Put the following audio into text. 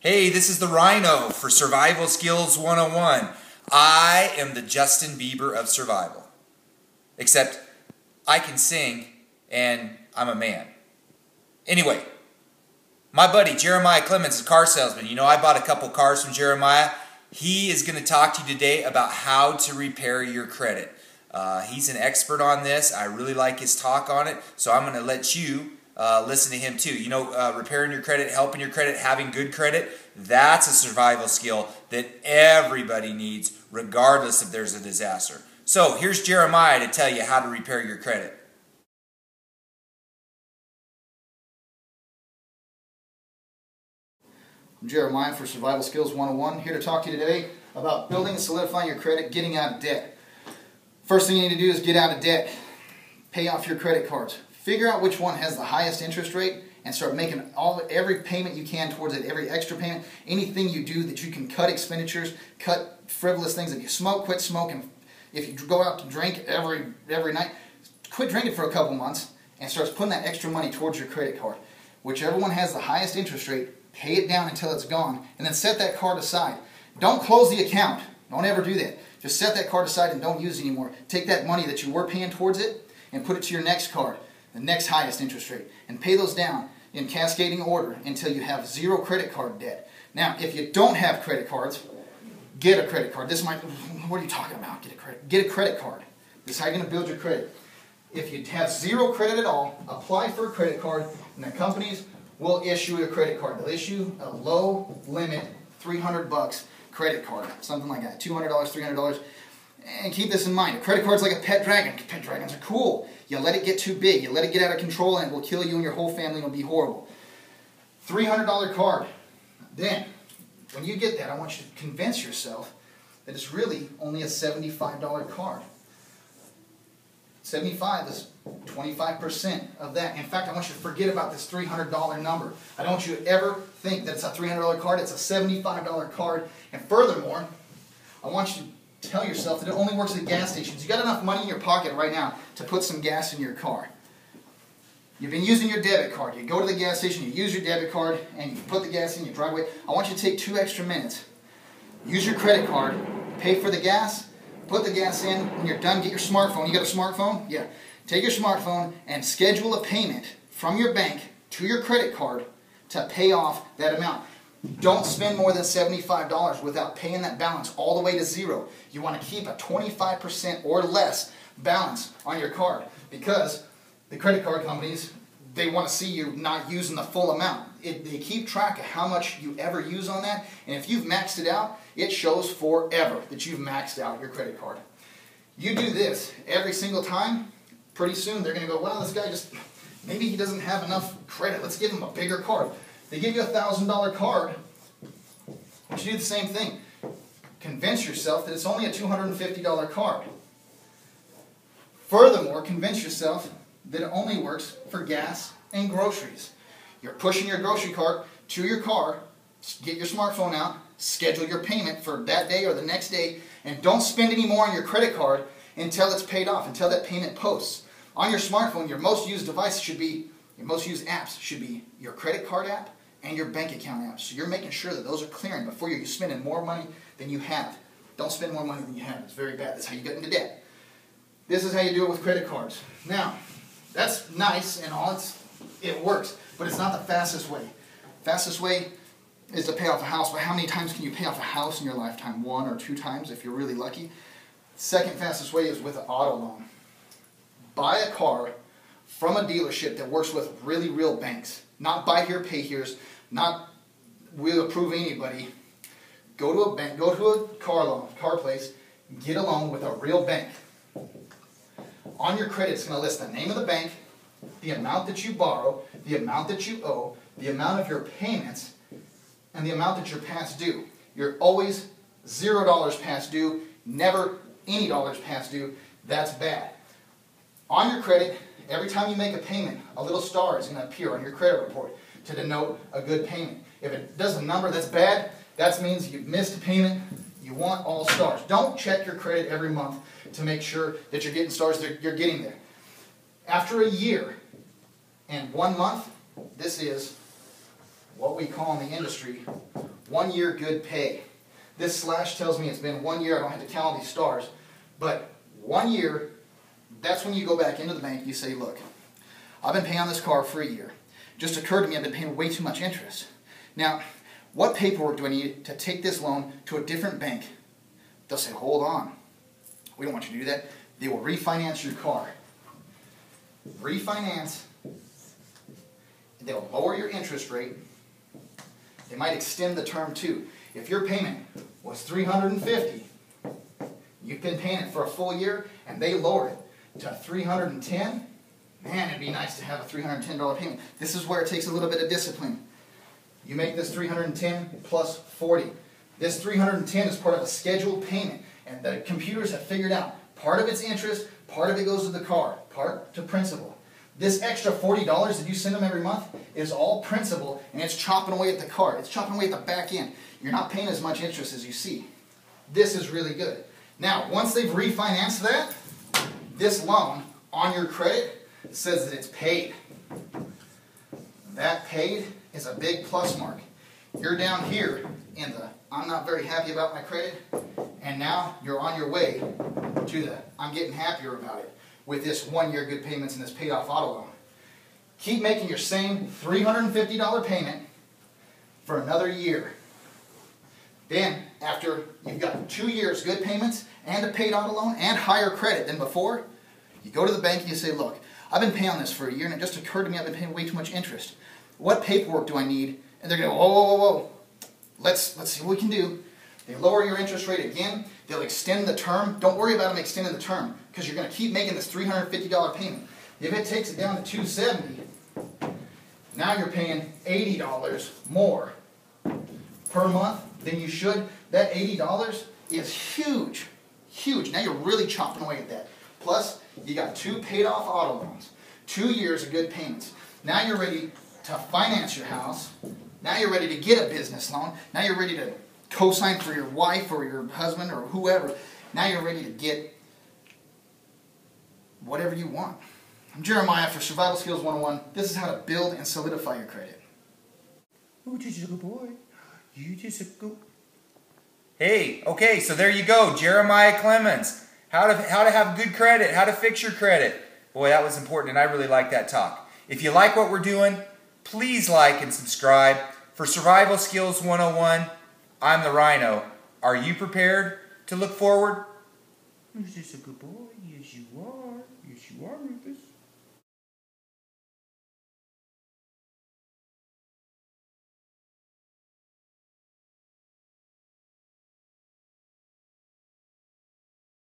Hey, this is the Rhino for Survival Skills 101. I am the Justin Bieber of survival. Except I can sing and I'm a man. Anyway, my buddy Jeremiah Clemons is a car salesman. You know, I bought a couple cars from Jeremiah. He is going to talk to you today about how to repair your credit. He's an expert on this. I really like his talk on it, so I'm going to let you listen to him too. You know, repairing your credit, helping your credit, having good credit, that's a survival skill that everybody needs regardless if there's a disaster. So here's Jeremiah to tell you how to repair your credit. I'm Jeremiah for Survival Skills 101, here to talk to you today about building and solidifying your credit, getting out of debt. First thing you need to do is get out of debt. Pay off your credit cards. Figure out which one has the highest interest rate and start making every payment you can towards it, every extra payment. Anything you do that you can cut expenditures, cut frivolous things. If you smoke, quit smoking. If you go out to drink every night, quit drinking for a couple months and start putting that extra money towards your credit card. Whichever one has the highest interest rate, pay it down until it's gone, and then set that card aside. Don't close the account. Don't ever do that. Just set that card aside and don't use it anymore. Take that money that you were paying towards it and put it to your next card, the next highest interest rate, and pay those down in cascading order until you have zero credit card debt. Now, if you don't have credit cards, get a credit card. What are you talking about? Get a credit card. This is how you're going to build your credit. If you have zero credit at all, apply for a credit card, and the companies will issue a credit card. They'll issue a low limit, $300 credit card, something like that, $200, $300. And keep this in mind, a credit card's like a pet dragon. Pet dragons are cool. You let it get too big, you let it get out of control, and it will kill you and your whole family, and it'll be horrible. $300 card. Then, when you get that, I want you to convince yourself that it's really only a $75 card. 75 is 25% of that. In fact, I want you to forget about this $300 number. I don't want you to ever think that it's a $300 card. It's a $75 card. And furthermore, I want you to tell yourself that it only works at gas stations. You got enough money in your pocket right now to put some gas in your car. You've been using your debit card. You go to the gas station, you use your debit card, and you put the gas in, you drive away. I want you to take 2 extra minutes. Use your credit card, pay for the gas, put the gas in, when you're done, get your smartphone. You got a smartphone? Yeah. Take your smartphone and schedule a payment from your bank to your credit card to pay off that amount. Don't spend more than $75 without paying that balance all the way to zero. You want to keep a 25% or less balance on your card because the credit card companies, they want to see you not using the full amount. They keep track of how much you ever use on that, and if you've maxed it out, it shows forever that you've maxed out your credit card. You do this every single time, pretty soon they're going to go, well, this guy maybe he doesn't have enough credit. Let's give him a bigger card. They give you a $1,000 card, but you do the same thing. Convince yourself that it's only a $250 card. Furthermore, convince yourself that it only works for gas and groceries. You're pushing your grocery cart to your car, get your smartphone out, schedule your payment for that day or the next day, and don't spend any more on your credit card until it's paid off, until that payment posts. On your smartphone, your most used device should be, your most used apps should be your credit card app and your bank account app. So you're making sure that those are clearing before you're spending more money than you have. Don't spend more money than you have. It's very bad. That's how you get into debt. This is how you do it with credit cards. Now, that's nice and all, it works, but it's not the fastest way. Fastest way is to pay off a house, but how many times can you pay off a house in your lifetime? 1 or 2 times if you're really lucky. Second fastest way is with an auto loan. Buy a car from a dealership that works with really real banks. Not buy here, pay here's, not we'll approve anybody. Go to a bank, go to a car place, get a loan with a real bank. On your credit, it's going to list the name of the bank, the amount that you borrow, the amount that you owe, the amount of your payments, and the amount that you're past due. You're always $0 past due, never any dollars past due. That's bad. On your credit, every time you make a payment, a little star is going to appear on your credit report to denote a good payment. If it does a number that's bad, that means you've missed a payment. You want all stars. Don't check your credit every month to make sure that you're getting stars, that you're getting there. After a year and 1 month, this is what we call in the industry 1 year good pay. This slash tells me it's been 1 year. I don't have to count all these stars. But 1 year, that's when you go back into the bank and you say, look, I've been paying on this car for a year. Just occurred to me I've been paying way too much interest. Now, what paperwork do I need to take this loan to a different bank? They'll say, hold on. We don't want you to do that. They will refinance your car. Refinance. They'll lower your interest rate. They might extend the term too. If your payment was $350, you've been paying it for a full year, and they lower it to $310, man, it'd be nice to have a $310 payment. This is where it takes a little bit of discipline. You make this $310 plus 40. This $310 is part of a scheduled payment, and the computers have figured out part of it's interest, part of it goes to the car, part to principal. This extra $40 that you send them every month is all principal, and it's chopping away at the car. It's chopping away at the back end. You're not paying as much interest as you see. This is really good. Now, once they've refinanced that, this loan on your credit says that it's paid. That paid is a big plus mark. You're down here in the I'm not very happy about my credit, and now you're on your way to the I'm getting happier about it with this 1 year good payments and this paid off auto loan. Keep making your same $350 payment for another year. Then, after you've got 2 years good payments and a paid auto loan and higher credit than before, you go to the bank and you say, look, I've been paying on this for a year and it just occurred to me I've been paying way too much interest. What paperwork do I need? And they're going to go, whoa, whoa, whoa, whoa. Let's see what we can do. They lower your interest rate again. They'll extend the term. Don't worry about them extending the term because you're going to keep making this $350 payment. If it takes it down to $270, now you're paying $80 more per month than you should. That $80 is huge, huge. Now you're really chopping away at that. Plus, you got 2 paid off auto loans, 2 years of good payments. Now you're ready to finance your house. Now you're ready to get a business loan. Now you're ready to co-sign for your wife or your husband or whoever. Now you're ready to get whatever you want. I'm Jeremiah for Survival Skills 101. This is how to build and solidify your credit. Oh, just a good boy. You just a good... Hey, okay, so there you go. Jeremiah Clemons. How to have good credit, how to fix your credit. Boy, that was important, and I really like that talk. If you like what we're doing, please like and subscribe. For Survival Skills 101, I'm the Rhino. Are you prepared to look forward? You're just a good boy. Yes, you are. Yes, you are, Rufus.